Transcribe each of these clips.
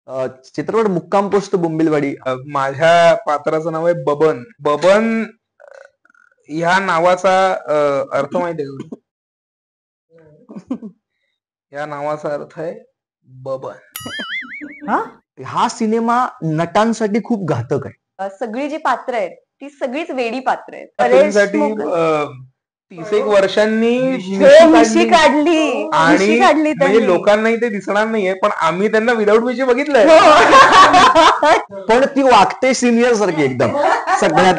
चित्रपट मुक्काम पोस्ट बोंबिलवाडी. माझ्या पात्राचं नाव आहे बबन. बबन ह्या नावाचा अर्थ माहिती आहे का? या नावाचा अर्थ आहे बबन. हा सिनेमा नटांसाठी खूप घातक आहे. सगळी जी पात्र आहेत ती सगळीच वेडी पात्र आहेत. फिल्मसाठी 30 वर्षांनी मिशी काढली आणि म्हणजे लोकांनाही ते दिसणार नाहीये, पण आम्ही त्यांना विदाऊट मिशी बघितलंय. पण ती वागते सिनियर सारखी एकदम सगळ्यात.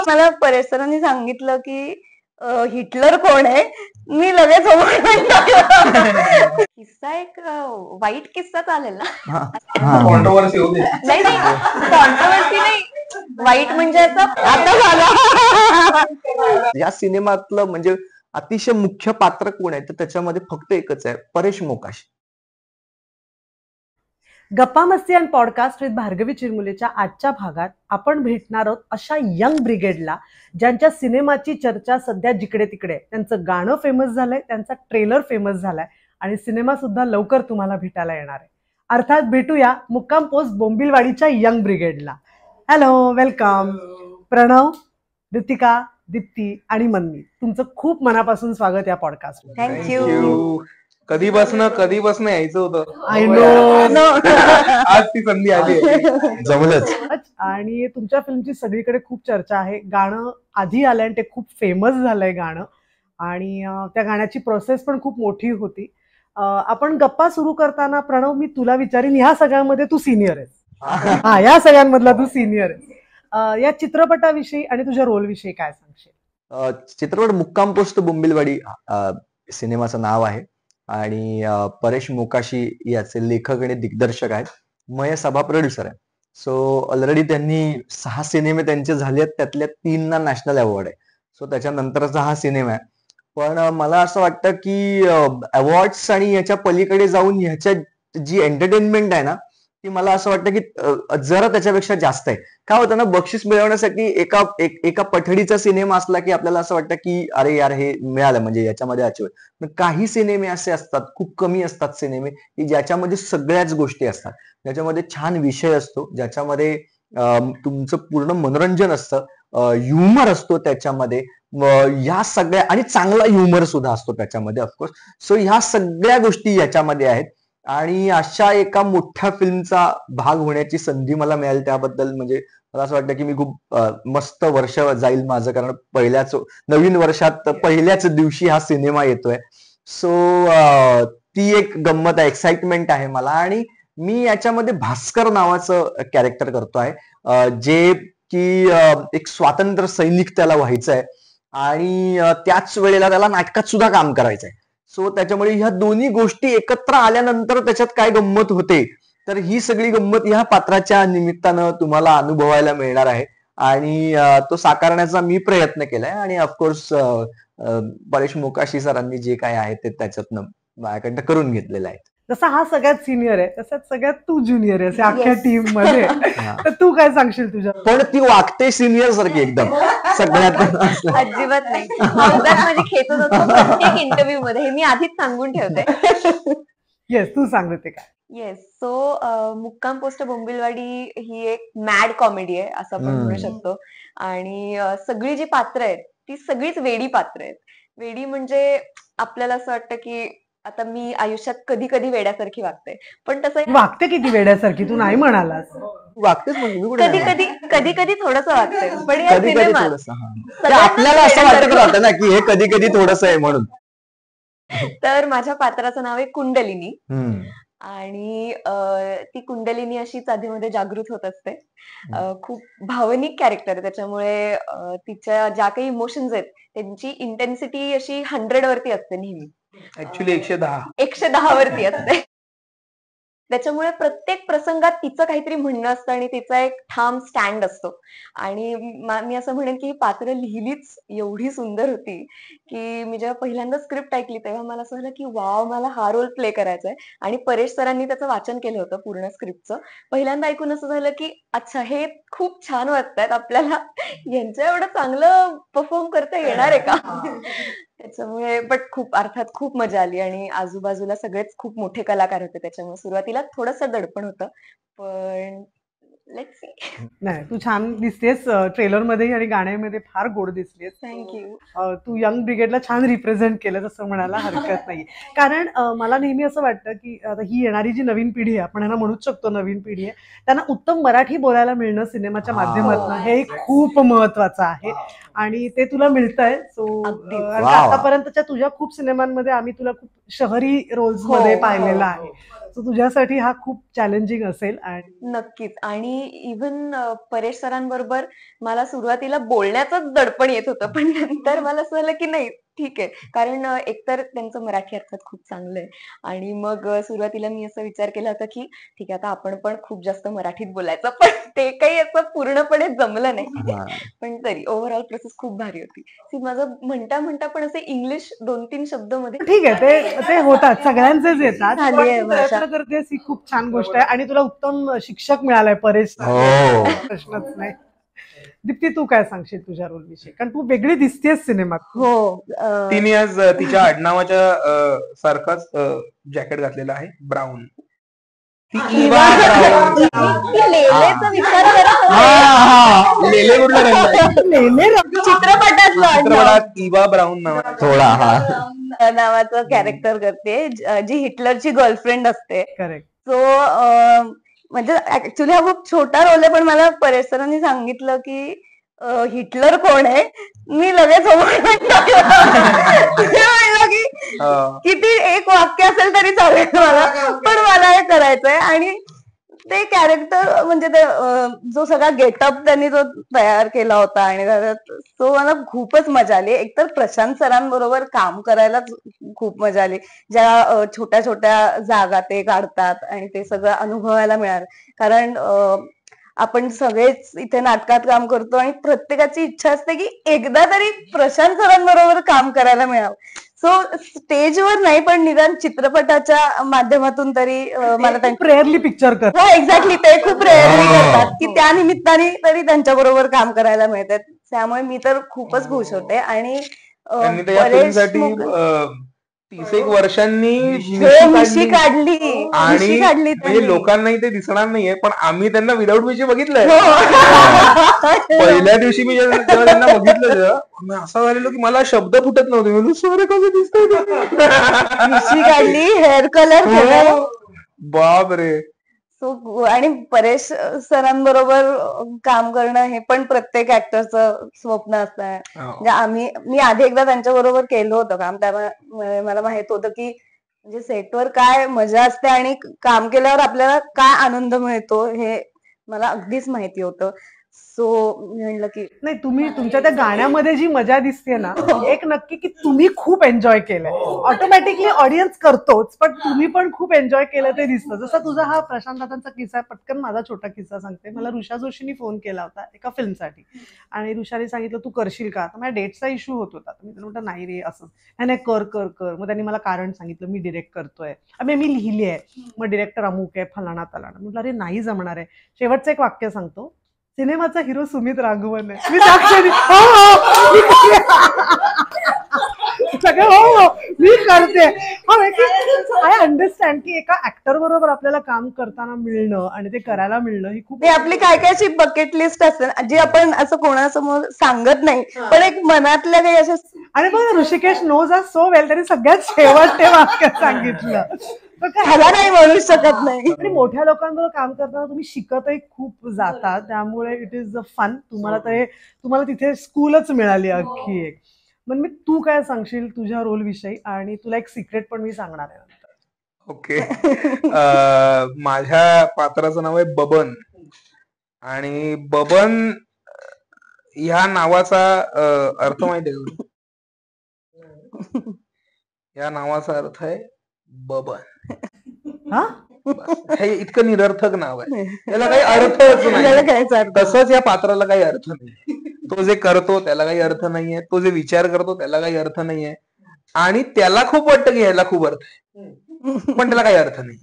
मला परेश सरांनी सांगितलं की हिटलर कोण आहे, मी लगेच किस्सा एक वाईट किस्सा चालेल ना. कॉन्ट्रोवर्सी होते. नाही कॉन्ट्रोवर्सी नाही, वाईट म्हणजे आता झालं. या सिनेमातलं म्हणजे अतिशय मुख्य पात्र कोण आहे तर त्याच्यामध्ये फक्त एकच आहे, परेश मोकाशी. गप्पा मस्ती अँड पॉडकास्ट विथ भार्गवी चिरमुलेच्या आजच्या भागात आपण भेटणार आहोत अशा यंग ब्रिगेडला ज्यांच्या सिनेमाची चर्चा सध्या जिकडे तिकडे. त्यांचं गाणं फेमस झालंय, त्यांचा ट्रेलर फेमस झालाय आणि सिनेमा सुद्धा लवकर तुम्हाला भेटायला येणार आहे. अर्थात भेटूया मुक्काम पोस्ट बोंबिलवाडीच्या यंग ब्रिगेडला. Hello, welcome. प्रणव, ऋतिका, दीप्ती आणि मन्नी, तुमचं खूप मनापासून स्वागत या पॉडकास्ट. थँक्यू. कधीपासून यायचं होतं. I know. आज ती संधी आली, जमलंच. आणि तुमच्या फिल्मची सगळीकडे खूप चर्चा आहे. गाणं आधी आलंय आणि ते खूप फेमस झालंय गाणं, आणि त्या गाण्याची प्रोसेस पण खूप मोठी होती. आपण गप्पा सुरू करताना प्रणव, मी तुला विचारीन, ह्या सगळ्यांमध्ये तू सिनियर आहेस. या सगळ्यांमधला तू सिनियर आहेस. या चित्रपटाविषयी आणि तुझ्या रोल विषयी काय सांगशील? चित्रपट मुक्काम पोस्ट बोंबिलवाडी सिनेमाचं नाव आहे आणि परेश मोकाशी याचे लेखक आणि दिग्दर्शक आहेत. मय सभा प्रोड्युसर आहे. सो ऑलरेडी त्यांनी 6 सिनेमे त्यांचे झाले आहेत, त्यातल्या 3 नॅशनल अवॉर्ड आहे. सो त्याच्यानंतरचा हा सिनेमा आहे. पण मला असं वाटतं की अवॉर्ड्स आणि याच्या पलीकडे जाऊन ह्याच्या जी एंटरटेनमेंट आहे ना, ती मला असं वाटतं की जरा त्याच्यापेक्षा जास्त आहे. काय होतं ना, बक्षीस मिळवण्यासाठी एका पठडीचा सिनेमा असला की आपल्याला असं वाटतं की अरे यार हे मिळालं म्हणजे याच्यामध्ये अचीव. पण काही सिनेमे असे असतात, खूप कमी असतात सिनेमे की ज्याच्यामध्ये सगळ्याच गोष्टी असतात, ज्याच्यामध्ये छान विषय असतो, ज्याच्यामध्ये तुमचं पूर्ण मनोरंजन असतं, ह्युमर असतो त्याच्यामध्ये, ह्या सगळ्या, आणि चांगला ह्युमर सुद्धा असतो त्याच्यामध्ये ऑफकोर्स. सो ह्या सगळ्या गोष्टी याच्यामध्ये आहेत आणि अशा एका मोठ्या फिल्मचा भाग होण्याची संधी मला मिळाली त्याबद्दल म्हणजे मला असं वाटतं की मी खूप मस्त वर्ष जाईल माझं, कारण पहिल्याच नवीन वर्षात पहिल्याच दिवशी हा सिनेमा येतोय. सो ती एक गंमत आहे, एक्साइटमेंट आहे मला. आणि मी याच्यामध्ये भास्कर नावाचं कॅरेक्टर करतो आहे, जे की एक स्वातंत्र्य सैनिक त्याला व्हायचं आहे आणि त्याच वेळेला त्याला नाटकात सुद्धा काम करायचं आहे. सो त्याच्यामुळे ह्या दोन्ही गोष्टी एकत्र आल्यानंतर त्याच्यात काय गंमत होते, तर ही सगळी गंमत ह्या पात्राच्या निमित्तानं तुम्हाला अनुभवायला मिळणार आहे आणि तो साकारण्याचा मी प्रयत्न केलाय. आणि ऑफकोर्स परेश मोकाशी सरांनी जे काय आहे ते त्याच्यातनं माझ्याकडनं करून घेतलेलं आहे. जसा हा सगळ्यात सिनियर आहे तसंच सगळ्यात तू ज्युनियर आहेस अख्ख्या टीम मध्ये. तर तू काय सांगशील तुझ्या? पण ती वागते सिनियर सारखी एकदम सगळ्यात. अजिबात नाही. माझी खेचत होतो प्रत्येक इंटरव्ह्यू मध्ये, हे मी आधीच सांगून ठेवते. येस, तू सांग ते काय. येस. सो मुक्काम पोस्ट बोंबिलवाडी ही एक मॅड कॉमेडी आहे असं आपण म्हणू शकतो. आणि सगळी जी पात्र आहेत ती सगळीच वेडी पात्र आहेत. वेडी म्हणजे आपल्याला असं वाटतं की आता मी आयुष्यात कधी कधी वेड्यासारखी वागते, पण तसं वागते किती वेड्यासारखी, तू नाही म्हणालास. वागतेच कधी कधी थोडस वागते, पण या कधी कधी सिनेमात थोडस आपल्याला असं वाटत राहतं ना की हे कधी कधी थोडस आहे म्हणून. तर माझ्या पात्राचं नाव आहे कुंडलिनी. आणि ती कुंडलिनी अशीच आधीमध्ये जागृत होत असते. खूप भावनिक कॅरेक्टर आहे, त्याच्यामुळे तिच्या ज्या काही इमोशन्स आहेत त्यांची इंटेन्सिटी अशी 100 वरती असते नेहमी. ऍक्च्युली 110 वरती असते. त्याच्यामुळे प्रत्येक प्रसंगात तिचं काहीतरी म्हणणं असतं आणि तिचा एक ठाम स्टँड असतो. आणि मी असं म्हणेन की ही पात्र लिहिलीच एवढी सुंदर होती की मी जेव्हा पहिल्यांदा स्क्रिप्ट ऐकली तेव्हा मला असं झालं की वाव, मला हा रोल प्ले करायचा आहे. आणि परेश सरांनी त्याचं वाचन केलं होतं पूर्ण स्क्रिप्टचं. पहिल्यांदा ऐकून असं झालं की अच्छा, हे खूप छान वाटतायत, आपल्याला यांच्या एवढं चांगलं परफॉर्म करता येणार आहे का. त्याच्यामुळे बट खूप अर्थात खूप मजा आली आणि आजूबाजूला सगळेच खूप मोठे कलाकार होते त्याच्यामुळे सुरुवातीला थोडंसं दडपण होतं पण लेट्स सी. नाही, तू छान दिसतेस ट्रेलर मध्ये आणि गाण्यामध्ये फार गोड दिसतेस. थँक्यू. तू यंग ब्रिगेडला छान रिप्रेझेंट केलं असं म्हणायला हरकत नाही. कारण मला नेहमी असं वाटतं की आता ही येणारी जी नवीन पिढी आहे, आपण यांना म्हणूच शकतो नवीन पिढी आहे, त्यांना उत्तम मराठी बोलायला मिळणं सिनेमाच्या माध्यमातून हे खूप महत्वाचं आहे आणि ते तुला मिळतंय. सो अगदीच. आतापर्यंतच्या तुझ्या खूप सिनेमांमध्ये आम्ही तुला खूप शहरी रोल्स मध्ये पाहिलेलं आहे. सो तुझ्यासाठी हा खूप चॅलेंजिंग असेल. आणि नक्कीच. आणि इव्हन परेश सरांबरोबर मला सुरुवातीला बोलण्याचंच दडपण येत होतं पण नंतर मला असं झालं की नाही ठीक आहे कारण एकतर त्यांचं मराठी अर्थात खूप चांगलं आहे आणि मग सुरुवातीला मी असा विचार केला होता की ठीक आहे आता आपण पण खूप जास्त मराठीत बोलायचं पण ते काही असं पूर्णपणे जमलं नाही पण तरी ओव्हरऑल प्रोसेस खूप भारी होती. माझं म्हणता म्हणता पण असे इंग्लिश 2-3 शब्द मध्ये ठीक आहे, ते होतात, सगळ्यांचेच येतात. झाली आहे तू भाषा. प्रयत्न करतेस ही खूप छान गोष्ट आहे आणि तुला उत्तम शिक्षक मिळालाय परेश. हो. प्रश्नच नाही. दीप्ती, तू काय सांगशील तुझ्या रोल विषयी? कारण तू वेगळी दिसतेस सिनेमात. हो. तिने आज तिच्या आडनावाच्या सारखाच जॅकेट घातलेलं आहे, ब्राऊन. इवा ब्राऊन. ती लेलेचा विचार करत होते. लेले कुठला रंग आहे? लेले रंग. चित्रपटातलं आडनाव. चित्रपटात इवा ब्राऊन नाव थोडा नावाचं कॅरेक्टर करते जी हिटलरची गर्लफ्रेंड असते. करेक्ट. सो म्हणजे ऍक्च्युली हा खूप छोटा रोल आहे पण मला परेश सरांनी सांगितलं की हिटलर कोण आहे मी लगेच हो म्हणलं की किती एक वाक्य असेल तरी चालेल मला पण मला हे करायचंय आणि ते कॅरेक्टर म्हणजे ते जो सगळा गेटअप त्यांनी जो तयार केला होता आणि तो मला खूपच मजा आली. एकतर प्रशांत सरांबरोबर काम करायला खूप मजा आली. ज्या छोट्या छोट्या जागा ते काढतात आणि ते सगळं अनुभवायला मिळालं कारण आपण सगळेच इथे नाटकात काम करतो आणि प्रत्येकाची इच्छा असते की एकदा तरी प्रशांत सरांबरोबर काम करायला मिळावं. सो स्टेजवर नाही पण निदान चित्रपटाच्या माध्यमातून तरी मला त्यांच्या रेअरली पिक्चर कर. हो एक्झॅक्टली ते खूप रेअरली करतात की त्या निमित्ताने तरी त्यांच्याबरोबर काम करायला मिळतात त्यामुळे मी तर खूपच खुश होते. आणि त्यांनी तर या फिल्मसाठी 30 वर्षांनी मिशी काढली आणि म्हणजे लोकांनाही ते दिसणार नाहीये पण आम्ही त्यांना विदाऊट मिशी बघितलंय. पहिल्या दिवशी मी जेव्हा त्यांना बघितलं तेव्हा असं झालेलं की मला शब्द फुटत नव्हते. सर कसं दिसतंय मिशी काढली हेअर कलर बाप रे. सो आणि परेश सरांबरोबर काम करणं हे पण प्रत्येक ऍक्टरचं स्वप्न असतं. म्हणजे मी आधी एकदा त्यांच्या बरोबर केलं होतं काम त्यामुळे मला माहित होतं की म्हणजे सेटवर काय मजा असते आणि काम केल्यावर आपल्याला काय आनंद मिळतो हे मला अगदीच माहिती होतं. सो म्हणलं की नाही, तुम्ही तुमच्या त्या गाण्यामध्ये जी मजा दिसते ना एक नक्की की तुम्ही खूप एन्जॉय केलंय. ऑटोमॅटिकली ऑडियन्स करतोच पण तुम्ही पण खूप एन्जॉय केलं ते दिसतं. जसं तुझा हा प्रशांत दादांचा किस्सा, पटकन माझा छोटा किस्सा सांगते. मला ऋषा जोशीनी फोन केला होता एका फिल्मसाठी आणि ऋषाने सांगितलं तू करशील का. तर माझ्या डेटचा इश्यू होत होता. मी त्याला म्हटलं नाही रे असं नाही कर कर कर. मग त्यांनी मला कारण सांगितलं मी डिरेक्ट करतोय मी लिहिली आहे मग डिरेक्टर अमुक आहे फलाना तलाना. म्हटलं अरे नाही जमणार आहे. शेवटचं एक वाक्य सांगतो. सिनेमाचा हिरो सुमित राघवन आहे. मी साक्षी सगळं हो मी करते. आय अंडरस्टँड की एका ऍक्टर बरोबर आपल्याला काम करताना मिळणं आणि ते करायला मिळणं ही खूप आपली काय काय अशी बकेट लिस्ट असते जी आपण असं कोणासमोर सांगत नाही पण एक मनातल्या काही अशा. आणि बघ ऋषिकेश नोज अस सो वेल त्यांनी सगळ्यात शेवट ते वाक्य सांगितलं. ह्याला नाही म्हणू शकत नाही. आणि मोठ्या लोकांबरोबर काम करताना तुम्ही शिकतही खूप जाता त्यामुळे इट इज अ फन. तुम्हाला तिथे स्कूलच मिळाली अख्खी एक. मग मी तू काय सांगशील तुझ्या रोल विषयी आणि तुला एक सिक्रेट पण मी सांगणार आहे नंतर. ओके. माझ्या पात्राचं नाव आहे बबन आणि बबन ह्या नावाचा अर्थ माहिती आहे? या नावाचा अर्थ आहे बबन. हे इतकं निरर्थक नाव आहे त्याला काही अर्थच नाही. तसंच या पात्राला काही अर्थ नाही. तो जे करतो त्याला काही अर्थ नाहीये. तो जे विचार करतो त्याला काही अर्थ नाहीये आणि त्याला खूप वाटतं की याला खूप अर्थ आहे पण त्याला काही अर्थ नाही.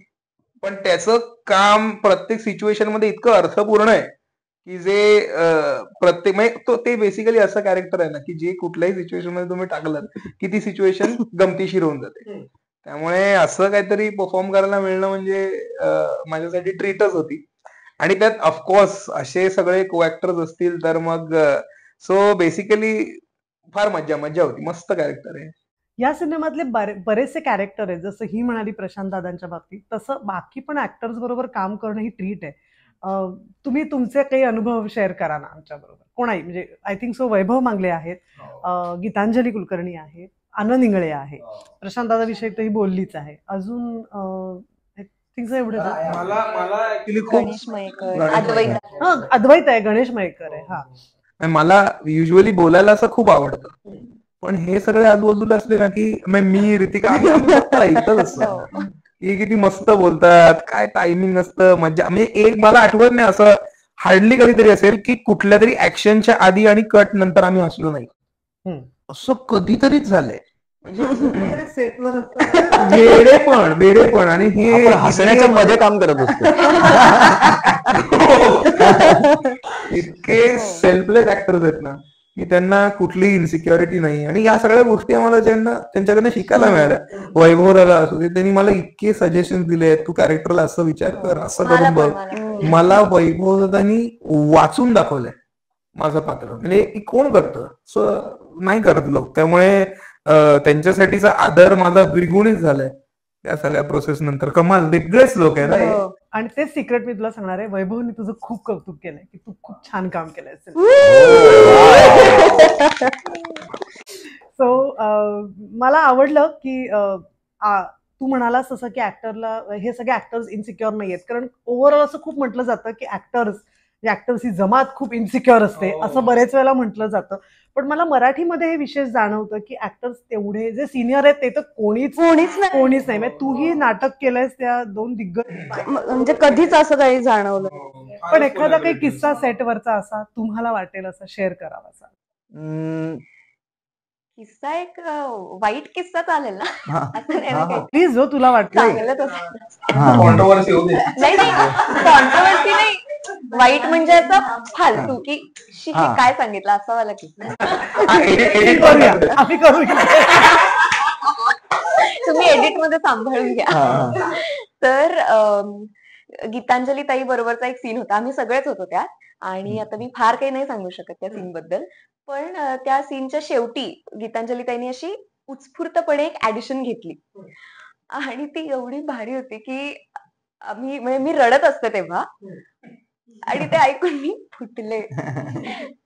पण त्याचं काम प्रत्येक सिच्युएशन मध्ये इतकं अर्थपूर्ण आहे की जे प्रत्येक म्हणजे ते बेसिकली असं कॅरेक्टर आहे ना की जे कुठल्याही सिच्युएशन मध्ये तुम्ही टाकलं की ती सिच्युएशन गमतीशीर होऊन जाते. त्यामुळे असं काहीतरी परफॉर्म करायला मिळणं म्हणजे माझ्यासाठी ट्रीटच होती. आणि त्यात ऑफकोर्स असे सगळे को ऍक्टर्स असतील तर मग सो बेसिकली फार मज्जा होती. मस्त कॅरेक्टर आहे. या सिनेमातले बरेचसे कॅरेक्टर आहेत, जसं ही म्हणाली प्रशांत दादांच्या बाबतीत, तसं बाकी पण ऍक्टर्स बरोबर काम करणं ही ट्रीट आहे. तुम्ही तुमचे काही अनुभव शेअर करा ना आमच्या बरोबर. कोणाही म्हणजे आय थिंक सो वैभव मांगले आहेत, गीतांजली कुलकर्णी आहे, आनंद इंगळे आहे, प्रशांत दादा विषयी तर ही बोललीच आहे. अजून आय थिंक सो एवढं मला ऍक्च्युली खूप गणेश मयेकर, अद्वैत. अद्वैत आहे, गणेश मयेकर आहे. हा, मला युजली बोलायला असं खूप आवडतं, पण हे सगळे आजूबाजूला असले ना की मी ऋतिका आम्ही फक्त ऐकतच असतो की किती मस्त बोलतात, काय टायमिंग असतं, मज्जा. म्हणजे एक मला आठवत नाही असं हार्डली कधीतरी असेल की कुठल्या तरी ऍक्शनच्या आधी आणि कट नंतर आम्ही हसलो नाही. असं कधीतरीच झालंय. वेडेपण आणि हे हसण्याच्या मध्ये काम करत असतो. इतके सेल्फलेस ऍक्टर्स आहेत ना की त्यांना कुठलीही इन्सिक्युरिटी नाही. आणि या सगळ्या गोष्टी आम्हाला त्यांच्याकडनं शिकायला मिळाल्या. वैभव दादा असू दे, त्यांनी मला इतके सजेशन दिले, तू कॅरेक्टरला असं विचार कर, असं करून बघ. मला वैभव दादानी वाचून दाखवलंय माझं पात्र, म्हणजे कोण करतं, सो नाही करत लोक. त्यामुळे त्यांच्यासाठीचा आदर माझा द्विगुणित झालाय या सगळ्या प्रोसेस नंतर. कमाल, वेगळेच लोक आहे ना. आणि तेच सिक्रेट मी तुला सांगणार आहे, वैभवने तुझं खूप कौतुक केलंय की तू खूप छान काम केलंय. सो मला आवडलं की तू म्हणालास तसं की ऍक्टरला हे सगळे ऍक्टर्स इन्सिक्युअर नाहीयेत, कारण ओव्हरऑल असं खूप म्हटलं जातं की ऍक्टर्स ही जमात खूप इन्सिक्युअर असते, असं बरेच वेळेला म्हटलं जातं. पण मला मराठीमध्ये हे विशेष जाणवतं की ऍक्टर्स तेवढे जे सिनियर आहेत ते तर कोणीच नाही. म्हणजे तूही नाटक केलंयस त्या 2 दिग्गज, म्हणजे कधीच असं काही जाणवलं. पण एखादा काही किस्सा सेटवरचा असा तुम्हाला वाटेल असा शेअर करावासा. किस्सा एक वाईट किस्सा चालेल ना? असं नाही ना काही. प्लीज जो तुला वाटलं. चांगलंच असं. कॉन्ट्रोवर्सी होते. नाही कॉन्ट्रोवर्सी नाही, वाईट म्हणजे असं फालतू की काय सांगितलं असं वाला किस्सा. आम्ही करूया. तुम्ही एडिट मध्ये सांभाळून घ्या. तर गीतांजली ताई बरोबरचा एक सीन होता, आम्ही सगळेच होतो त्यात. आणि आता मी फार काही नाही सांगू शकत त्या सीन बद्दल, पण त्या सीनच्या शेवटी गीतांजली ताईंनी अशी उत्स्फूर्तपणे एक ऍडिशन घेतली आणि ती एवढी भारी होती की म्हणजे मी रडत असते तेव्हा, आणि ते ऐकून मी फुटले.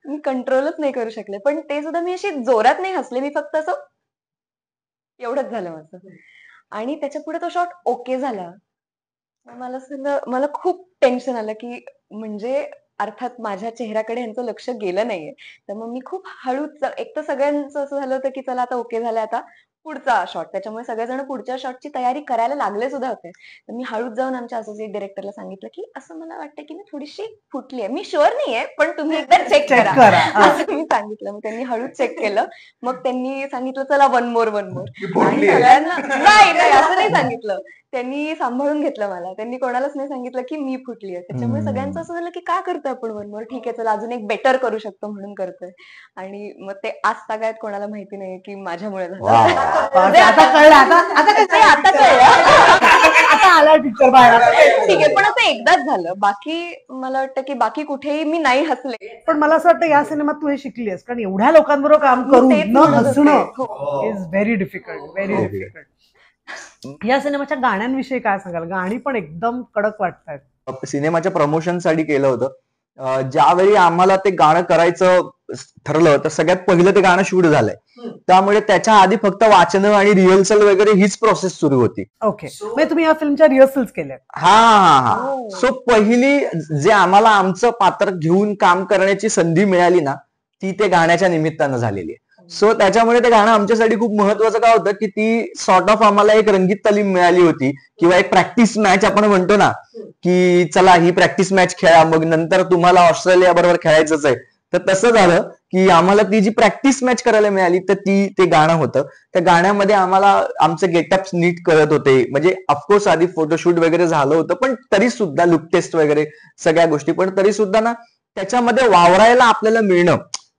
मी कंट्रोलच नाही करू शकले. पण ते सुद्धा मी अशी जोरात नाही हसले, मी फक्त असं एवढंच झालं माझं. आणि त्याच्या पुढे तो शॉट ओके झाला. मला खूप टेन्शन आलं की म्हणजे अर्थात माझ्या चेहऱ्याकडे यांचं लक्ष गेलं नाहीये. तर मग मी खूप हळूच, एक तर सगळ्यांचं असं झालं होतं की चला आता ओके झालं, आता पुढचा शॉट. त्याच्यामुळे सगळेजण पुढच्या शॉटची तयारी करायला लागले सुद्धा होते. तर मी हळूच जाऊन आमच्या असोसिएट डिरेक्टरला सांगितलं की असं मला वाटतं की मी थोडीशी फुटली आहे, मी शुअर नाहीये, पण तुम्ही एकदा चेक करा असं मी सांगितलं. मग त्यांनी हळूच चेक केलं. मग त्यांनी सांगितलं चला वन मोर. आणि सगळ्यांना नाही असं नाही सांगितलं, त्यांनी सांभाळून घेतलं मला. त्यांनी कोणालाच नाही सांगितलं की मी फुटली आहे. त्याच्यामुळे सगळ्यांचं असं झालं की का करतोय आपण वन मोर, ठीक आहे चला अजून एक बेटर करू शकतो म्हणून करतोय. आणि मग ते आज सगळ्यात कोणाला माहिती नाहीये की माझ्यामुळे झालं. आता कळलं. आता कळलं. आता आला पिक्चर बाहेर. ठीक आहे, पण असं एकदाच झालं. बाकी मला वाटतं की बाकी कुठेही मी नाही हसले. पण मला असं वाटतं या सिनेमात तू हे शिकलीस, कारण एवढ्या लोकांबरोबर काम करून न हसणं इज व्हेरी डिफिकल्ट. या सिनेमाच्या गाण्यांविषयी काय सांगाल? गाणी पण एकदम कडक वाटतात. सिनेमाच्या प्रमोशनसाठी केलं होतं. ज्यावेळी आम्हाला ते गाणं करायचं ठरलं तर सगळ्यात पहिलं ते गाणं शूट झालंय. त्यामुळे त्याच्या आधी फक्त वाचनं आणि रिहर्सल वगैरे हीच प्रोसेस सुरू होती. ओके, म्हणजे तुम्ही या फिल्मच्या रिहर्सल्स केल्या? हा. सो पहिली जे आम्हाला आमचं पात्र घेऊन काम करण्याची संधी मिळाली ना, ती ते गाण्याच्या निमित्तानं झालेली आहे. सो त्याच्यामुळे ते गाणं आमच्यासाठी खूप महत्वाचं का होतं की ती सॉर्ट ऑफ आम्हाला एक रंगीत तालीम मिळाली होती, किंवा एक प्रॅक्टिस मॅच आपण म्हणतो ना की चला ही प्रॅक्टिस मॅच खेळा, मग नंतर तुम्हाला ऑस्ट्रेलिया बरोबर खेळायचंच आहे. तर तसं झालं की आम्हाला ती जी प्रॅक्टिस मॅच करायला मिळाली तर ते गाणं होतं. त्या गाण्यामध्ये आम्हाला आमचे गेटअप्स नीट करत होते. म्हणजे ऑफकोर्स आधी फोटोशूट वगैरे झालं होतं, पण तरी सुद्धा लुक टेस्ट वगैरे सगळ्या गोष्टी, पण तरी सुद्धा ना त्याच्यामध्ये वावरायला आपल्याला मिळणं.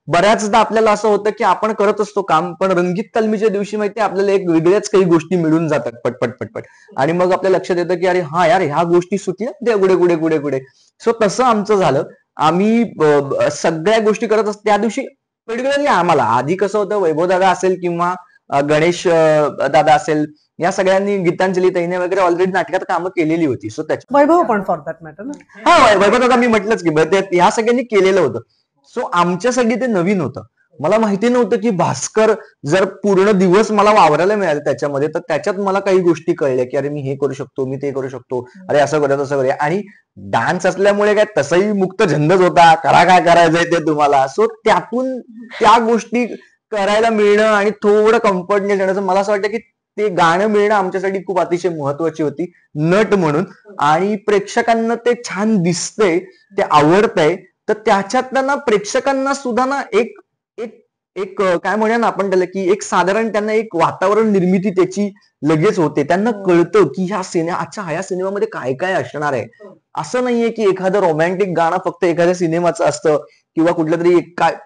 बऱ्याचदा आपल्याला असं होतं की आपण करत असतो काम, पण रंगीत तालमीच्या दिवशी माहिती आपल्याला एक वेगळ्याच काही गोष्टी मिळून जातात पटपट पटपट, आणि मग आपल्या लक्षात येतं की अरे हा यार ह्या गोष्टी सुटल्या त्या गुडे गुडे गुडे गुडे. सो तसं आमचं झालं. आम्ही सगळ्या गोष्टी करत असतो त्या दिवशी. पर्टिक्युलरली आम्हाला आधी कसं होतं, वैभव दादा असेल किंवा गणेश दादा असेल, या सगळ्यांनी, गीतांजली ताईने वगैरे ऑलरेडी नाटकात कामं केलेली होती. सो त्याच्या वैभव पण फॉर दॅट मॅटर ना. हा वैभव दादा मी म्हटलंच की ह्या सगळ्यांनी केलेलं होतं. सो आमच्यासाठी ते नवीन होतं. मला माहिती नव्हतं की भास्कर जर पूर्ण दिवस मला वावरायला मिळालं त्याच्यामध्ये, तर त्याच्यात मला काही गोष्टी कळल्या की अरे मी हे करू शकतो, मी ते करू शकतो, अरे असं करूया तसं करूया. आणि डान्स असल्यामुळे काय तसंही मुक्त छंदच होता, करा काय करायचंय ते तुम्हाला. सो त्यातून त्या गोष्टी करायला मिळणं आणि थोडं कम्फर्टनेस येण्याचं, मला असं वाटतं की ते गाणं मिळणं आमच्यासाठी खूप अतिशय महत्वाची होती नट म्हणून. आणि प्रेक्षकांना ते छान दिसतंय, ते आवडतंय, तर त्याच्यातनं ना प्रेक्षकांना सुद्धा ना एक एक एक काय म्हणूया ना आपण त्याला, की एक साधारण त्यांना एक वातावरण निर्मिती त्याची लगेच होते. त्यांना कळतं की ह्या सिनेमामध्ये काय काय असणार आहे. असं नाहीये की एखादं रोमॅन्टिक गाणं फक्त एखाद्या सिनेमाचं असतं, किंवा कुठलं तरी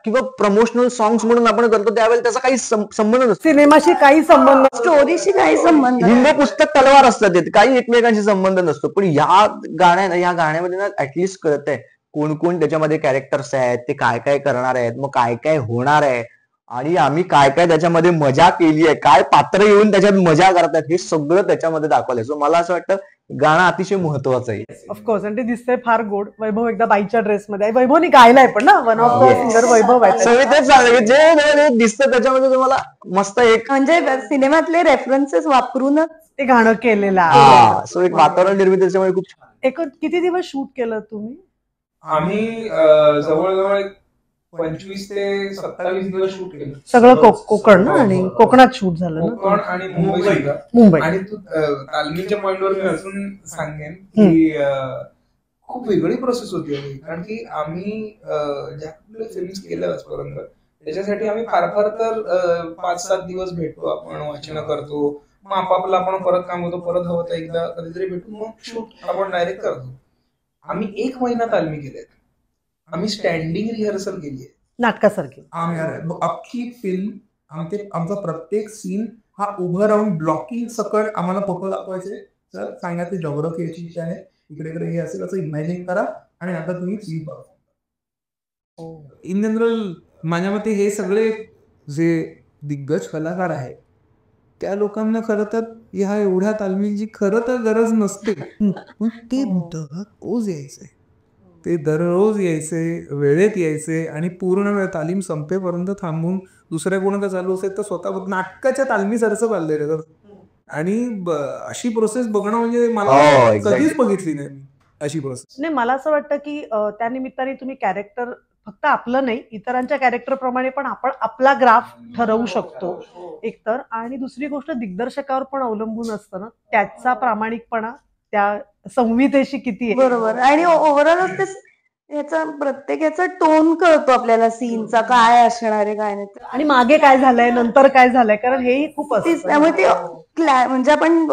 किंवा प्रमोशनल सॉंग्स म्हणून आपण करतो त्यावेळेला त्याचा काही संबंध नसतो. सिनेमाशी काही संबंध, स्टोरीशी काही संबंध नाही. हिंद पुस्तक तलवार असतात ते, काही एकमेकांशी संबंध नसतो. पण या गाण्यामध्ये ना ऍटलिस्ट कळतंय कोण कोण त्याच्यामध्ये कॅरेक्टर्स आहेत, ते काय काय करणार आहेत, मग काय काय होणार आहे, आणि आम्ही काय काय त्याच्यामध्ये मजा केली आहे, काय पात्र येऊन त्याच्यात मजा करतात, हे सगळं त्याच्यामध्ये दाखवलंय. सो मला असं वाटतं गाणं अतिशय महत्वाचं आहे. ऑफकोर्स. आणि ते दिसतंय फार गोड. वैभव एकदा बाईच्या ड्रेसमध्ये आहे. वैभवनी गायलाय पण ना, वन ऑफ द सिंगर वैभव आहे. सो मी तेच सांगतो की जे दिसतं त्याच्यामध्ये तुम्हाला मस्त एक म्हणजे सिनेमातले रेफरन्सेस वापरूनच ते गाणं केलेलं आहे. सो एक वातावरण निर्मिती त्याच्यामुळे खूप छान. एकूण किती दिवस शूट केलं तुम्ही? आम्ही जवळजवळ 25 ते 27 दिवस शूट केलं. सगळं कोकण ना, आणि कोकणात शूट झालं ना. कोकण आणि मुंबई सुद्धा. मुंबई. आणि तू तालमीच्या पॉइंटवर मी अजून सांगेन की खूप वेगळी प्रोसेस होती आधी. कारण की आम्ही ज्या फिल्म्स केल्या आजपर्यंत त्याच्यासाठी आम्ही फार फार तर 5-7 दिवस भेटतो, आपण वाचन करतो, मग आपापलं आपण परत काम होतो, परत हवं तर एकदा कधीतरी भेटून मग शूट आपण डायरेक्ट करतो. आम्ही 1 महिना तालमी केल्यात. आम्ही स्टँडिंग रिहर्सल केली आहे नाटकासारखी. आम्ही अख्खी फिल्म आमचा प्रत्येक सीन हा उभं राहून ब्लॉकिंग सकट आम्हाला फोटो दाखवायचे. सर सांगायचं जॉग्राफी याची इच्छा आहे, इकडे इकडे हे असेल असं इमॅजिन करा आणि आता तुम्ही सीन बघा. इन जनरल माझ्या मते हे सगळे जे दिग्गज कलाकार आहेत त्या लोकांना खरं तर ह्या एवढ्या तालमीची खरं तर गरज नसते. पण ते दररोज यायचंय, ते दररोज यायचे, वेळेत यायचे आणि पूर्ण वेळ तालीम संपेपर्यंत थांबून दुसऱ्या कोणाचा चालू असेल तर स्वतः नाटकाच्या तालमीसारखं चाललंय. आणि अशी प्रोसेस बघणं म्हणजे मला कधीच बघितली नाही अशी प्रोसेस. नाही, मला असं वाटतं की त्या निमित्ताने तुम्ही कॅरेक्टर फक्त आपलं नाही, इतरांच्या कॅरेक्टर प्रमाणे पण आपण आपला ग्राफ ठरवू शकतो एकतर. आणि दुसरी गोष्ट दिग्दर्शकावर पण अवलंबून असतं ना, त्याचा प्रामाणिकपणा त्या संहितेशी किती आहे. बरोबर. आणि ओव्हरऑल याचा प्रत्येक याचा टोन कळतो आपल्याला, सीनचा काय असणार आहे काय नाही. आणि मागे काय झालंय, नंतर काय झालंय, कारण हेही खूप असतं. त्यामुळे ते म्हणजे आपण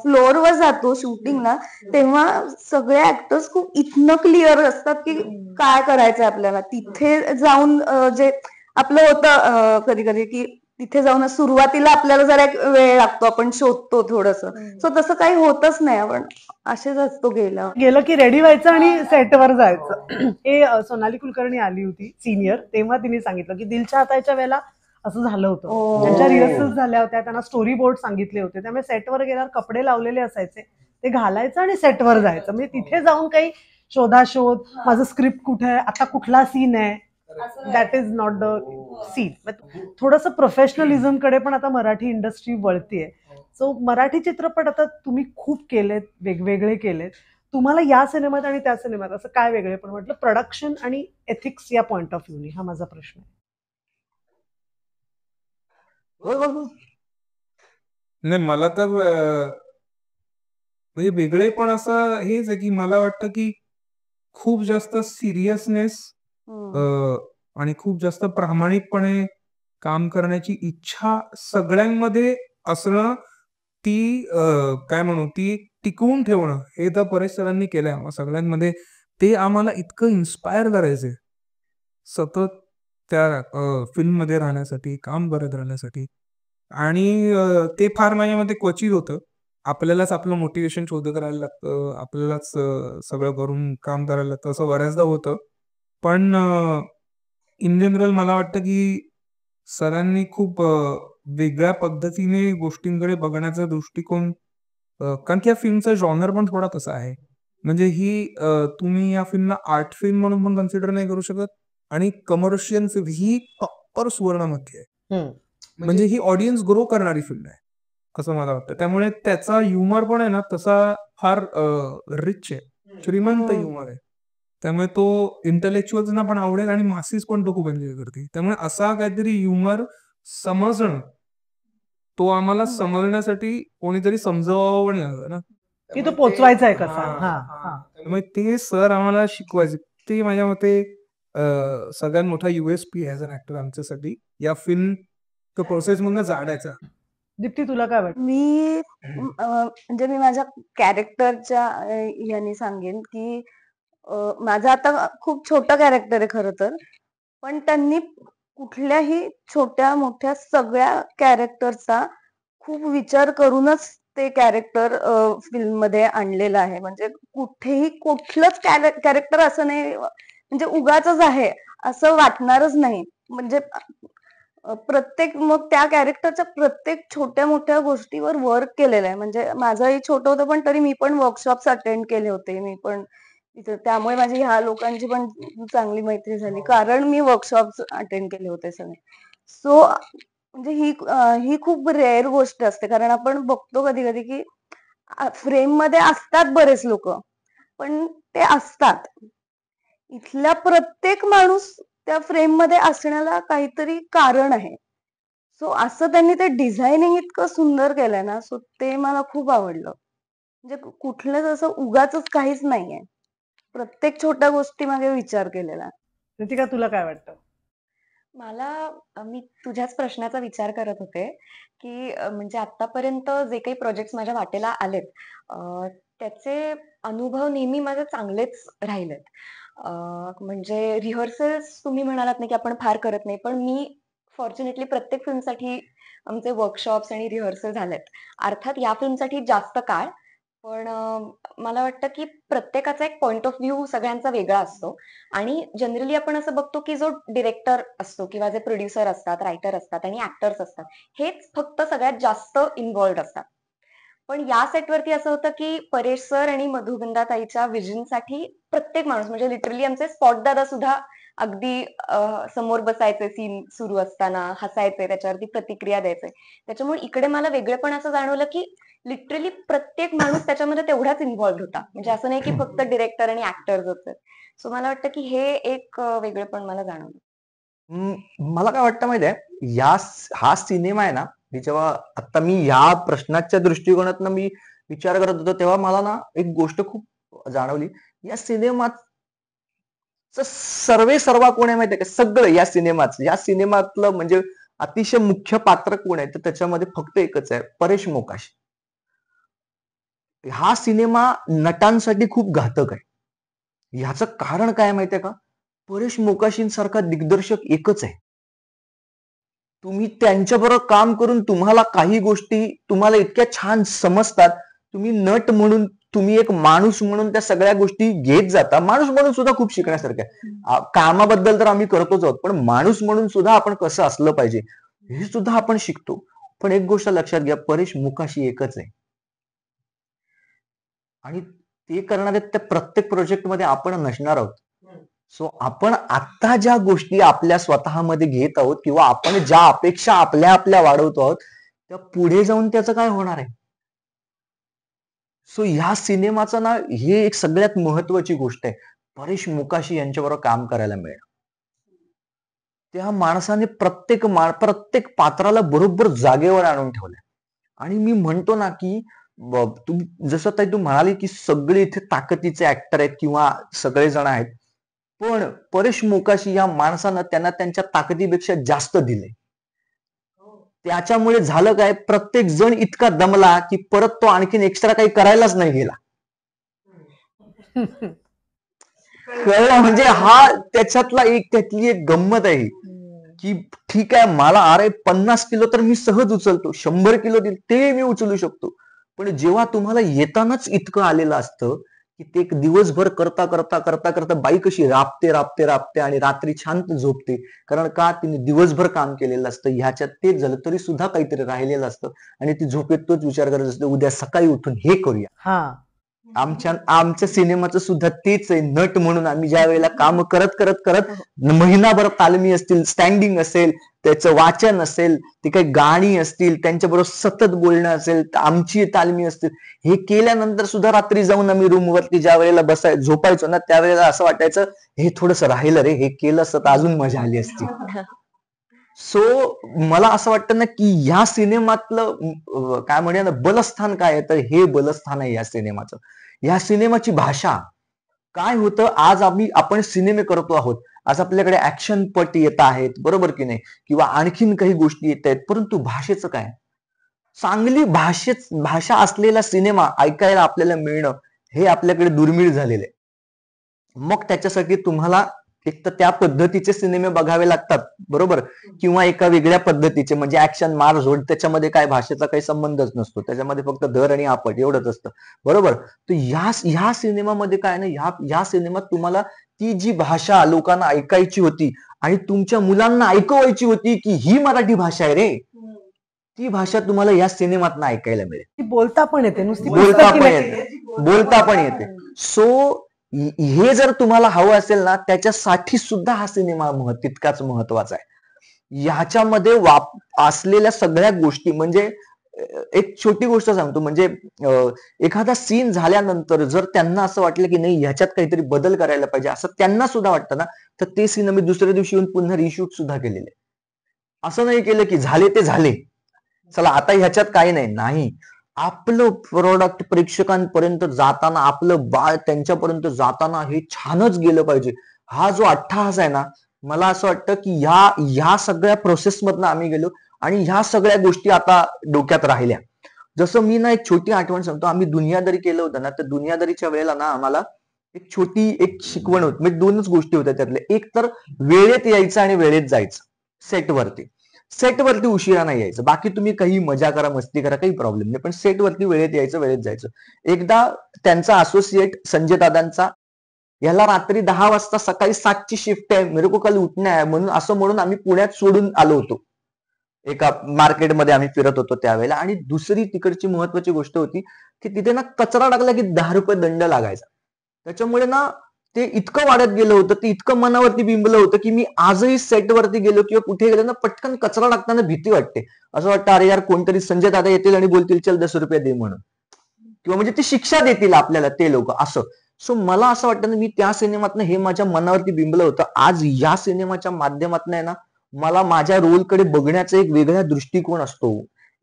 फ्लोअरवर जातो शूटिंगला तेव्हा सगळे ऍक्टर्स खूप इथनं क्लिअर असतात की काय करायचंय आपल्याला. तिथे जाऊन जे आपलं होतं कधी कधी की तिथे जाऊन सुरुवातीला आपल्याला जरा एक वेळ लागतो, आपण शोधतो थोडस. सो तसं काही होतच नाही, आपण असेच असतो गेलं की रेडी व्हायचं आणि सेटवर जायचं. हे सोनाली कुलकर्णी आली होती सिनियर, तेव्हा तिने सांगितलं की दिलच्या हाताच्या वेळेला असं झालं होतं. ज्यांच्या रिहर्सल झाल्या होत्या त्यांना स्टोरी बोर्ड सांगितले होते, त्यामुळे सेटवर गेल्यावर कपडे लावलेले असायचे, ते घालायचं आणि सेटवर जायचं. म्हणजे तिथे जाऊन काही शोधाशोध, माझं स्क्रिप्ट कुठे आहे, आता कुठला सीन आहे, that is not the scene. थोडंसं प्रोफेशनलिझम कडे पण आता मराठी इंडस्ट्री वळतीये. सो मराठी चित्रपट आता तुम्ही खूप केलेत, वेगवेगळे केलेत. तुम्हाला या सिनेमात आणि त्या सिनेमात असं काय वेगळे पण म्हटलं, प्रोडक्शन आणि एथिक्स या पॉइंट ऑफ व्ह्यूनी? हा माझा प्रश्न आहे. नाही, मला तर म्हणजे वेगळे पण असं हेच आहे की मला वाटतं की खूप जास्त सिरियसनेस आणि खूप जास्त प्रामाणिकपणे काम करण्याची इच्छा सगळ्यांमध्ये असणं, ती काय म्हणू, ती टिकवून ठेवणं, हे तर परेश सरांनी केलंय. सगळ्यांमध्ये ते आम्हाला इतकं इन्स्पायर करायचे सतत त्या फिल्म मध्ये राहण्यासाठी, काम करत राहण्यासाठी. आणि ते फार माझ्या मते क्वचित होतं. आपल्यालाच आपलं मोटिवेशन शोधत राहायला लागतं, आपल्यालाच सगळं करून काम करायला लागतं, असं बऱ्याचदा होतं. पण इन जनरल मला वाटतं की सरांनी खूप वेगळ्या पद्धतीने गोष्टींकडे बघण्याचा दृष्टिकोन, कारण की या फिल्मचा जॉनर पण थोडा तसा आहे. म्हणजे ही तुम्ही या फिल्मला आर्ट फिल्म म्हणून पण कन्सिडर नाही करू शकत आणि कमर्शियल फिल्म ही प्रॉपर सुवर्णामध्ये आहे. म्हणजे ही ऑडियन्स ग्रो करणारी फिल्म आहे असं मला वाटतं. त्यामुळे त्याचा ह्युमर पण आहे ना तसा फार रिच आहे, श्रीमंत ह्युमर आहे. त्यामुळे तो इंटलेक्च्युअल्सना पण आवडेल आणि मासीस पण तो खूप एन्जॉय करते. त्यामुळे असा काहीतरी ह्युमर समजणं, तो आम्हाला समजण्यासाठी कोणीतरी समजवावं पण लागलं ना, की तो पोचवायचा आहे कसा. त्यामुळे ते सर आम्हाला शिकवायचे. ते माझ्या मते सगळ्यात मोठा USP ॲज अन ऍक्टर आमच्यासाठी या फिल्म प्रोसेस मधून जाण्याचा. दीप्ती तुला काय वाटतं? म्हणजे मी माझ्या कॅरेक्टरच्या याने सांगेन की माझं आता खूप छोटं कॅरेक्टर आहे खरं तर, पण त्यांनी कुठल्याही छोट्या मोठ्या सगळ्या कॅरेक्टरचा खूप विचार करूनच ते कॅरेक्टर फिल्म मध्ये आणलेलं आहे. म्हणजे कुठेही कुठलंच कॅरेक्टर असं नाही म्हणजे उगाचच आहे असं वाटणारच नाही. म्हणजे प्रत्येक मग त्या कॅरेक्टरच्या प्रत्येक छोट्या मोठ्या गोष्टीवर वर्क केलेलं आहे. म्हणजे माझंही छोटं होतं पण तरी मी पण वर्कशॉप्स अटेंड केले होते. मी पण तिथे त्यामुळे माझी ह्या लोकांची पण चांगली मैत्री झाली कारण मी वर्कशॉप्स अटेंड केले होते सगळे. सो म्हणजे ही खूप रेअर गोष्ट असते कारण आपण बघतो कधी कधी की फ्रेम मध्ये असतात बरेच लोक पण ते असतात. इथला प्रत्येक माणूस त्या फ्रेम मध्ये असण्याला काहीतरी कारण आहे. सो असं त्यांनी ते डिझायनिंग इतकं सुंदर केलंय ना, सो ते मला खूप आवडलं. म्हणजे कुठलंच असं उगाचच काहीच नाहीये. प्रत्येक छोट्या गोष्टी मागे विचार केलेला. रितिका तुला काय वाटतं? मी तुझ्याच प्रश्नाचा विचार करत होते की म्हणजे आतापर्यंत जे काही प्रोजेक्ट माझ्या वाटेला आलेत त्याचे अनुभव नेहमी माझे चांगलेच राहिलेत. म्हणजे रिहर्सल्स तुम्ही म्हणालात ना की आपण फार करत नाही पण मी फॉर्च्युनेटली प्रत्येक फिल्मसाठी आमचे वर्कशॉप्स आणि रिहर्सल झालेत. अर्थात या फिल्मसाठी जास्त काळ पण मला वाटतं की प्रत्येकाचा एक पॉइंट ऑफ व्ह्यू सगळ्यांचा वेगळा असतो आणि जनरली आपण असं बघतो की जो डिरेक्टर असतो किंवा जे प्रोड्युसर असतात, रायटर असतात आणि ऍक्टर्स असतात हेच फक्त सगळ्यात जास्त इन्व्हॉल्ड असतात. पण या सेटवरती असं होतं की परेश सर आणि मधुगंधाताईच्या विजनसाठी प्रत्येक माणूस म्हणजे लिटरली आमचे स्पॉट दादा सुद्धा अगदी समोर बसायचे सीन सुरू असताना, हसायचे, त्याच्यावरती प्रतिक्रिया द्यायचे. त्याच्यामुळे इकडे मला वेगळेपण असं जाणवलं की लिटरली प्रत्येक माणूस त्याच्यामध्ये तेवढाच इन्व्हॉल्ड होता. म्हणजे असं नाही की फक्त डिरेक्टर आणि ऍक्टर्स होते. सो मला वाटतं की हे एक वेगळेपण मला जाणवलं. मला काय वाटतं माहितीये, हा सिनेमा आहे ना, मी जेव्हा आता मी या प्रश्नाच्या दृष्टिकोनातनं मी विचार करत होतो तेव्हा मला ना एक गोष्ट खूप जाणवली. या सिनेमात सर्वा कोण आहे माहितीये का? सगळं या सिनेमातलं म्हणजे अतिशय मुख्य पात्र कोण आहे तर त्याच्यामध्ये फक्त एकच आहे, परेश मोकाशी. हा सिनेमा नटांसाठी खूप घातक आहे. ह्याचं कारण काय माहितीये का? परेश मोकाशींसारखा दिग्दर्शक एकच आहे. तुम्ही त्यांच्याबरोबर काम करून तुम्हाला काही गोष्टी तुम्हाला इतक्या छान समजतात. तुम्ही नट म्हणून, तुम्ही एक माणूस म्हणून त्या सगळ्या गोष्टी घेत जाता. माणूस म्हणून सुद्धा खूप शिकण्यासारखं आहे. कामाबद्दल तर आम्ही करतोच आहोत पण माणूस म्हणून सुद्धा आपण कसं असलं पाहिजे हे सुद्धा आपण शिकतो. पण एक गोष्ट लक्षात घ्या, परेश मोकाशी एकच आहे आणि ते करणारे त्या प्रत्येक प्रोजेक्ट मध्ये आपण नसणार आहोत. सो आपण आता ज्या गोष्टी आपल्या स्वतःमध्ये घेत आहोत किंवा आपण ज्या अपेक्षा आपल्या वाढवतो आहोत त्या पुढे जाऊन त्याचं काय होणार आहे. सो ह्या सिनेमाचं ना हे एक सगळ्यात महत्वाची गोष्ट आहे, परेश मोकाशी यांच्याबरोबर काम करायला मिळणं. त्या माणसाने प्रत्येक पात्राला बरोबर जागेवर आणून ठेवलंय. आणि मी म्हणतो ना की जसं ताई तू म्हणाली की सगळे इथे ताकदीचे ऍक्टर आहेत किंवा सगळे जण आहेत, पण परेश मोकाशी या माणसानं त्यांना त्यांच्या ताकदीपेक्षा जास्त दिले. त्याच्यामुळे झालं काय, प्रत्येक जण इतका दमला की परत तो आणखीन एक्स्ट्रा काही करायलाच नाही गेला. कळलं म्हणजे हा त्यातली एक गंमत आहे की ठीक आहे मला अरे 50 किलो तर मी सहज उचलतो, 100 किलो ते मी उचलू शकतो, पण जेव्हा तुम्हाला येतानाच इतकं आलेलं असतं की ते एक दिवसभर करता करता करता करता बाई कशी राबते राबते राबते आणि रात्री शांत झोपते, कारण का तिने दिवसभर काम केलेलं असतं, ह्याच्यात तेच झालं तरी सुद्धा काहीतरी राहिलेलं असतं आणि ती झोपेत तोच विचार करत असते उद्या सकाळी उठून हे करूया. आमच्या सिनेमाचं सुद्धा तेच आहे. नट म्हणून आम्ही ज्या वेळेला काम करत करत करत महिनाभर तालमी असतील, स्टँडिंग असेल, त्याचं वाचन असेल, ते काही गाणी असतील, त्यांच्याबरोबर सतत बोलणं असेल, आमची तालमी असतील, हे केल्यानंतर सुद्धा रात्री जाऊन आम्ही रूमवरती ज्या वेळेला झोपायचो ना, त्यावेळेला असं वाटायचं हे थोडंसं राहिलं रे, हे केलं असतं तर अजून मजा आली असती. सो मला असं वाटतं ना की ह्या सिनेमातलं काय म्हणूया ना बलस्थान काय आहे, तर हे बलस्थान आहे या सिनेमाचं. या सिनेमाची भाषा काय होतं, आज आपण सिनेमे करतो आहोत, आज आपल्याकडे ऍक्शन पट येत आहेत, बरोबर की नाही, किंवा आणखीन काही गोष्टी येत आहेत, परंतु भाषेचं काय, चांगली भाषा असलेला सिनेमा ऐकायला आपल्याला मिळणं हे आपल्याकडे दुर्मिळ झालेलं आहे. मग त्याच्यासाठी तुम्हाला एक तर त्या पद्धतीचे सिनेमे बघावे लागतात, बरोबर, किंवा एका वेगळ्या पद्धतीचे म्हणजे ऍक्शन मारझोड, त्याच्यामध्ये काय भाषेचा काही संबंधच नसतो, त्याच्यामध्ये फक्त धर आणि आपट एवढंच असतं, बरोबर. तर ह्या सिनेमामध्ये काय ना, ह्या सिनेमात तुम्हाला ती जी भाषा लोकांना ऐकायची होती आणि तुमच्या मुलांना ऐकवायची होती की ही मराठी भाषा आहे रे, ती भाषा तुम्हाला या सिनेमात ऐकायला मिळेल. ती बोलता पण येते, नुसती बोलता पण येते. सो हे जर तुम्हाला हवं असेल ना, त्याच्यासाठी सुद्धा हा सिनेमा तितकाच महत्वाचा आहे. ह्याच्यामध्ये असलेल्या सगळ्या गोष्टी म्हणजे एक छोटी गोष्ट सांगतो, म्हणजे एखादा सीन झाल्यानंतर जर त्यांना असं वाटलं की नाही ह्याच्यात काहीतरी बदल करायला पाहिजे असं त्यांना सुद्धा वाटतं ना, तर ते सीन आम्ही दुसऱ्या दिवशी येऊन पुन्हा रिशूट सुद्धा केलेले. असं नाही केलं की झाले ते झाले, चला आता ह्याच्यात काही नाही. आपलं प्रोडक्ट प्रेक्षकांपर्यंत जाताना, आपलं बाळ त्यांच्यापर्यंत जाताना हे छानच गेलं पाहिजे. हा जो अट्टहास आहे ना, मला असं वाटतं की ह्या सगळ्या प्रोसेस मधनं आम्ही गेलो आणि ह्या सगळ्या गोष्टी आता डोक्यात राहिल्या. जसं मी ना एक छोटी आठवण सांगतो, आम्ही दुनियादारी केलं होतं ना, तर दुनियादारीच्या वेळेला ना आम्हाला एक शिकवण होती, म्हणजे दोनच गोष्टी होत्या त्यातल्या. एक तर वेळेत यायचं आणि वेळेत जायचं सेटवरती उशिरा नाही यायचं, बाकी तुम्ही काही मजा करा मस्ती करा काही प्रॉब्लेम नाही, पण सेटवरती वेळेत यायचं वेळेत जायचं. एकदा त्यांचा असोसिएट संजय दादांचा, याला रात्री 10 वाजता सकाळी 7ची शिफ्ट आहे, मेरे को कल उठना आहे म्हणून आम्ही पुण्यात सोडून आलो होतो. एका मार्केटमध्ये आम्ही फिरत होतो त्यावेळेला, आणि दुसरी तिकडची महत्वाची गोष्ट होती की तिथे ना कचरा टाकला की 10 रुपये दंड लागायचा. त्याच्यामुळे ना ते इतकं वाढत गेलं होतं, ते इतकं मनावरती बिंबलं होतं की मी आजही सेटवरती गेलो किंवा कुठे गेलो ना, पटकन कचरा टाकताना भीती वाटते. असं वाटतं अरे यार कोणतरी संजय दादा येतील आणि बोलतील चल 10 रुपये दे म्हणून, किंवा म्हणजे ती शिक्षा देतील आपल्याला ते लोक असं. सो मला असं वाटतं ना, मी त्या सिनेमातनं हे माझ्या मनावरती बिंबलं होतं. आज या सिनेमाच्या माध्यमातून आहे ना, मला माझ्या रोलकडे बघण्याचा एक वेगळा दृष्टिकोन असतो.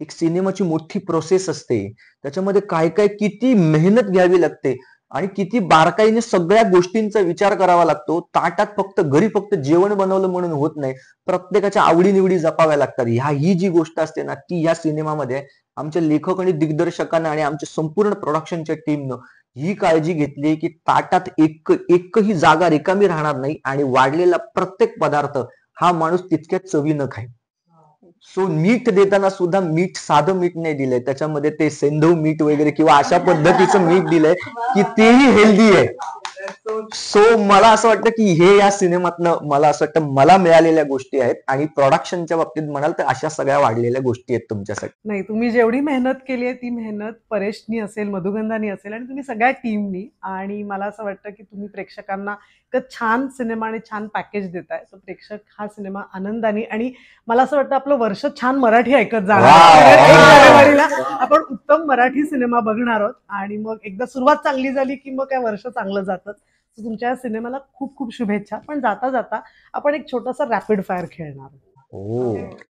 एक सिनेमाची मोठी प्रोसेस असते, त्याच्यामध्ये काय काय किती मेहनत घ्यावी लागते आणि किती बारकाईने सगळ्या गोष्टींचा विचार करावा लागतो. ताटात घरी फक्त जेवण बनवलं म्हणून होत नाही, प्रत्येकाच्या आवडीनिवडी जपाव्या लागतात. ही जी गोष्ट असते ना, ती या सिनेमामध्ये आमच्या लेखक आणि दिग्दर्शकांना आणि आमच्या संपूर्ण प्रोडक्शनच्या टीमनं ही काळजी घेतली की ताटात एकही जागा रिकामी राहणार नाही आणि वाढलेला प्रत्येक पदार्थ हा माणूस तितक्याच चवीनं खाईल. सो मीठ देताना सुद्धा साधं मीठ नाही दिलंय, त्याच्यामध्ये ते सेंधव मीठ वगैरे किंवा अशा पद्धतीचं मीठ दिलंय की तेही हेल्दी आहे. सो मला असं वाटतं की हे या सिनेमातनं मला असं वाटतं मला मिळालेल्या गोष्टी आहेत, आणि प्रोडक्शनच्या बाबतीत म्हणाल तर अशा सगळ्या वाढलेल्या गोष्टी आहेत तुमच्यासाठी. नाही, तुम्ही जेवढी मेहनत केली आहे ती मेहनत परेशनी असेल, मधुगंधानी असेल आणि तुम्ही सगळ्या टीमनी, आणि मला असं वाटतं की तुम्ही प्रेक्षकांना एक छान सिनेमा आणि छान पॅकेज देताय. तर प्रेक्षक हा सिनेमा आनंदाने, आणि मला असं वाटतं आपलं वर्ष छान मराठी ऐकत जाणार. 1 जानेवारीला आपण उत्तम मराठी सिनेमा बघणार आहोत, आणि मग एकदा सुरुवात चांगली झाली की मग काय वर्ष चांगलं जातं. तुमच्या सिनेमाला खूप खूप शुभेच्छा. पण जाता जाता आपण एक छोटासा रॅपिड फायर खेळणार आहोत.